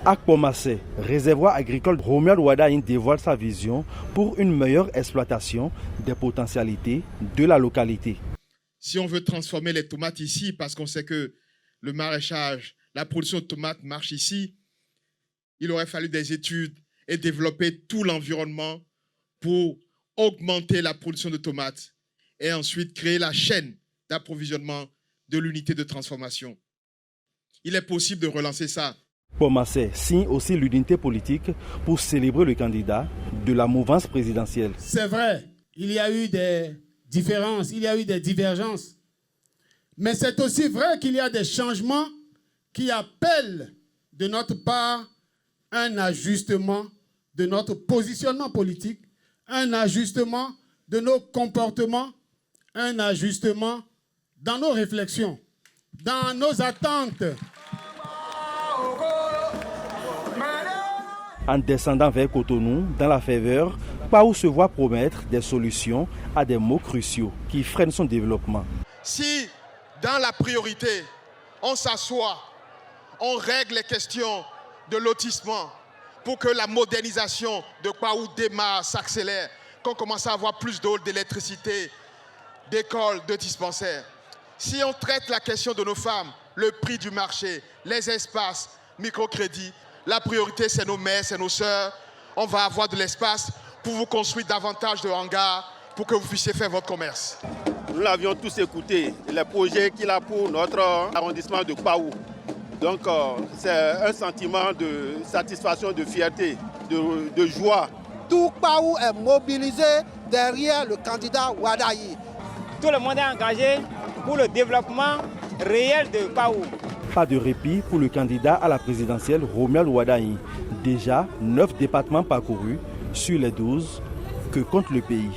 À Pomassé, réservoir agricole, Romuald Wadagne dévoile sa vision pour une meilleure exploitation des potentialités de la localité. Si on veut transformer les tomates ici, parce qu'on sait que le maraîchage, la production de tomates marche ici, il aurait fallu des études et développer tout l'environnement pour augmenter la production de tomates et ensuite créer la chaîne d'approvisionnement de l'unité de transformation. Il est possible de relancer ça. Pomassé signe aussi l'unité politique pour célébrer le candidat de la mouvance présidentielle. C'est vrai, il y a eu des différences, il y a eu des divergences. Mais c'est aussi vrai qu'il y a des changements qui appellent de notre part un ajustement de notre positionnement politique, un ajustement de nos comportements, un ajustement dans nos réflexions, dans nos attentes. En descendant vers Cotonou, dans la faveur, Paou se voit promettre des solutions à des maux cruciaux qui freinent son développement. Si, dans la priorité, on s'assoit, on règle les questions de lotissement pour que la modernisation de Paou démarre, s'accélère, qu'on commence à avoir plus d'eau, d'électricité, d'écoles, de dispensaires. Si on traite la question de nos femmes, le prix du marché, les espaces, microcrédits, la priorité, c'est nos mères, c'est nos sœurs. On va avoir de l'espace pour vous construire davantage de hangars pour que vous puissiez faire votre commerce. Nous l'avions tous écouté, les projets qu'il a pour notre arrondissement de Paou. Donc, c'est un sentiment de satisfaction, de fierté, de joie. Tout Paou est mobilisé derrière le candidat Wadagne. Tout le monde est engagé pour le développement réel de Paou. Pas de répit pour le candidat à la présidentielle Romuald Wadagne. Déjà 9 départements parcourus sur les 12 que compte le pays.